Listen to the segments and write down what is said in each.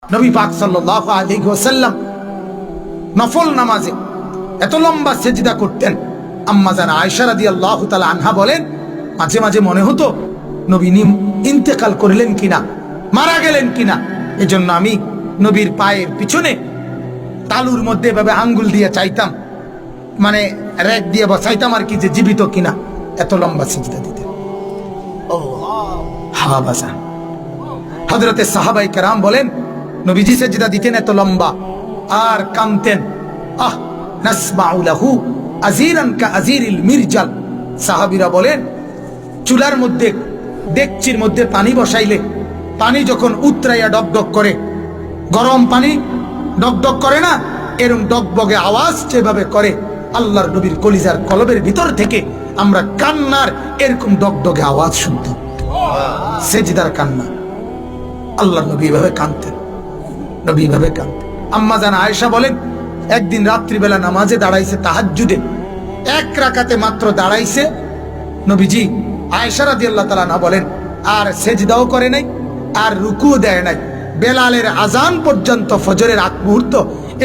নবী পাক সাল্লাল্লাহু আলাইহি ওয়াসাল্লাম নফল নামাজে এত লম্বা সেজদা করতেন। আম্মা জান আয়েশা রাদিয়াল্লাহু তাআলা আনহা বলেন, মাঝে মাঝে মনে হতো নবী ইন্তেকাল করলেন কিনা, মারা গেলেন কিনা। এজন্য আমি নবীর পায়ের পিছনে তালুর মধ্যে এভাবে আঙ্গুল দিয়ে চাইতাম, মানে রেক দিয়ে বসাইতাম আর কি, যে জীবিত কিনা। এত লম্বা সেজদা দিতেন। হযরতে সাহাবায়ে কেরাম বলেন, নবীজি সেজদা দিতেন এত লম্বা আর কাঁদতেন। নাসমাউ লাহু আযীরান কাআযীরিল মিরজাল। সাহাবীরা বলেন, চুলার মধ্যে ডেকচির মধ্যে পানি বসাইলে পানি যখন উতরাইয়া ডকডক করে, গরম পানি ডকডক করে না, এরকম ডগবগে আওয়াজ যেভাবে করে, আল্লাহর নবীর কলিজার কলবের ভিতর থেকে আমরা কান্নার এরকম ডগডগে আওয়াজ শুনতাম। সেজদার কান্না। আল্লাহর নবী এভাবে কাঁদতেন, নবী এভাবে কাঁদতেন। আম্মা জান আয়েশা বলেন, একদিন রাত্রিবেলা নামাজে দাঁড়াইছে, তাহাজ্জুদে এক রাকাতে মাত্র দাঁড়াইছে নবীজি। আয়েশা রাদিয়াল্লাহু তাআলা না বলেন, আর সেজদাও করে নাই, আর রুকুও দেয় নাই। বেলালের আজান পর্যন্ত, ফজরের আগ মুহূর্ত,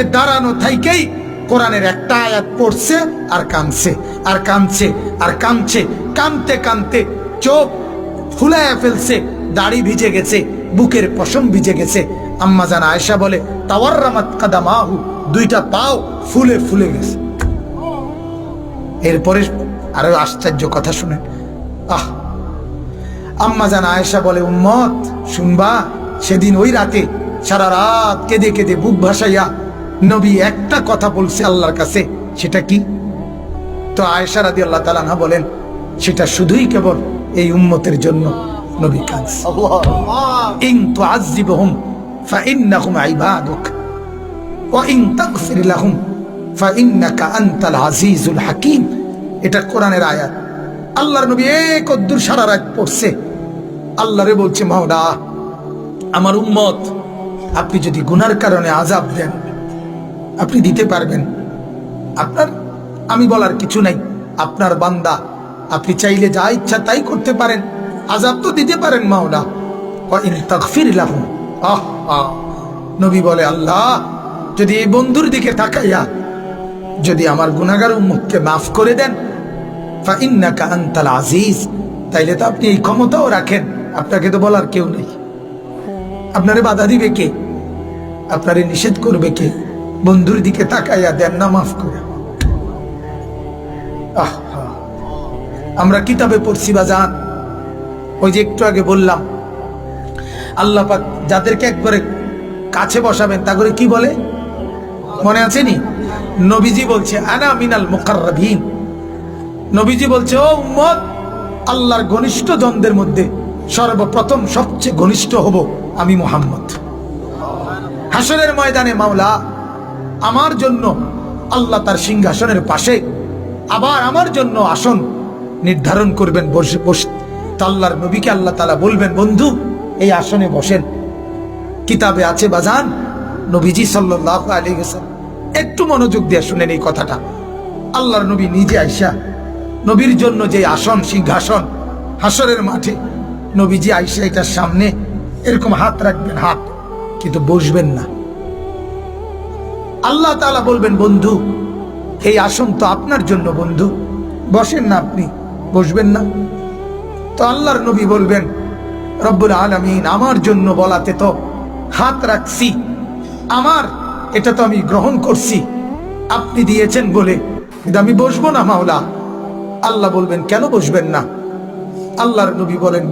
এ দাঁড়ানো থাইকেই কোরআনের একটা আয়াত পড়ছে আর কাঁদছে আর কাঁদছে আর কাঁদছে। কাঁদতে কাঁদতে চোখ ফুলায়া ফেলছে, দাড়ি ভিজে গেছে, বুকের পশম ভিজে গেছে। আম্মা জান আয়েশা বলে, তাওয়াররামাত কাদামাহু, দুইটা পাও ফুলে ফুলে গেছে। এরপরে আরো আশ্চর্য কথা শুনেন। আম্মা জান আয়েশা বলে, উম্মত শুনবা, সেদিন ওই রাতে সারা রাত কেঁদে কেঁদে বুক ভাসাইয়া নবী একটা কথা বলছে আল্লাহর কাছে। সেটা কি? তো আয়েশা রাদিয়াল্লাহু তাআলা আনহা বলেন, সেটা শুধুই কেবল এই উম্মতের জন্য নবী কাঁদছে। ইন তুআযিবহুম ফাইন্নাহুম ইবাদুক ওয়া ইন তাগফির লাহুম ফাইন্নাকা আনতাল আজিজুল হাকীম। এটা কোরআনের আয়াত। আল্লাহর নবী এক অদ্দুর সারা রাত পড়ছে, আল্লাহরে বলছে, মাওলা আমার উম্মত, আপনি যদি গুনার কারণে আযাব দেন, আপনি দিতে পারবেন। আপনার, আমি বলার কিছু নাই, আপনার বান্দা, আপনি চাইলে যা ইচ্ছা তাই করতে পারেন, আযাব তো দিতে পারেন মাওলা। ওয়া ইন তাগফির লাহুম, নবী বলে, আল্লাহ যদি এই বন্ধুর দিকে তাকাইয়া যদি আমার গুনাহগার উম্মতকে মাফ করে দেন, ফাইন্নাকা আনতাল আজিজ, তাইলে তো আপনি এই ক্ষমতাও রাখেন, আপনাকে তো বলার কেউ নেই। আপনারে বাধা দিবে কে? আপনারে নিষেধ করবে কে? বন্ধুর দিকে তাকাইয়া দেন না মাফ করে। আমরা কিতাবে পড়ছি বাজান, ওই যে একটু আগে বললাম, আল্লাহ পাক যাদেরকে একবারে কাছে বসাবেন তা করে কি বলে, মনে আছে নি? নবীজি বলছে, আনা মিনাল মুকাররাবিন। নবীজি বলছে, ও উম্মত, আল্লাহর ঘনিষ্ঠ জনদের মধ্যে সর্বপ্রথম সবচেয়ে ঘনিষ্ঠ হব আমি মুহাম্মদ। হাসরের ময়দানে মাওলা আমার জন্য, আল্লাহ তার সিংহাসনের পাশে আবার আমার জন্য আসন নির্ধারণ করবেন, বসে বসে আল্লাহর নবীকে আল্লাহ তাআলা বলবেন, বন্ধু এই আসনে বসেন। কিতাবে আছে বাজান, নবীজি সাল্লাল্লাহু আলাইহি ওয়াসাল্লাম, একটু মনোযোগ দিয়ে শুনেন এই কথাটা। আল্লাহর নবী নিজে আইসা নবীর জন্য যে আসন, সিংহাসন হাসরের মাঠে, নবীজি আইসা এটার সামনে এরকম হাত রাখবেন, হাত, কিন্তু বসবেন না। আল্লাহ তাআলা বলবেন, বন্ধু এই আসন তো আপনার জন্য, বন্ধু বসেন না, আপনি বসবেন না। তো আল্লাহর নবী বলবেন, রব্বুল আলামিন আমার জন্য বলাতে তো হাত রাখছি, আমার এটা তো আমি গ্রহণ করছি, আপনি দিয়েছেন বলে, কিন্তু আমি বসবো না মাওলা। আল্লাহ বলবেন, কেন বসবেন না? আল্লাহর নবী বলেন,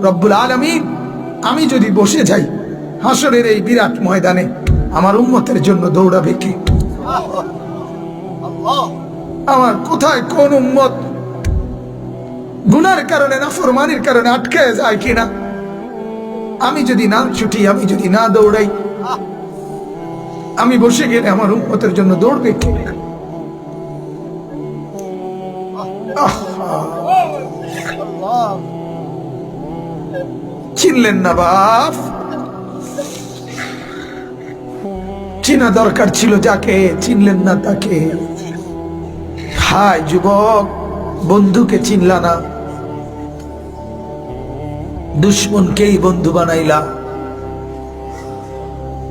রব্বুল আলামিন আমি যদি বসে যাই হাসরের এই বিরাট ময়দানে, আমার উম্মতের জন্য দৌড়াবে কে? আমার কোথায় কোন উম্মত গুনার কারণে, নাফরমানির কারণে আটকে যায় কিনা? আমি যদি না ছুটি, আমি যদি না দৌড়াই, আমি বসে গেলে আমার উম্মতের জন্য দৌড়বে কে? চিনলেন না বাপ? চিনা দরকার ছিল যাকে, চিনলেন না তাকে। হায় যুবক, বন্ধুকে চিনলা না, দুশ্মনকেই বন্ধু বানাইলা।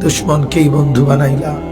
দুশ্মনকেই বন্ধু বানাইলা।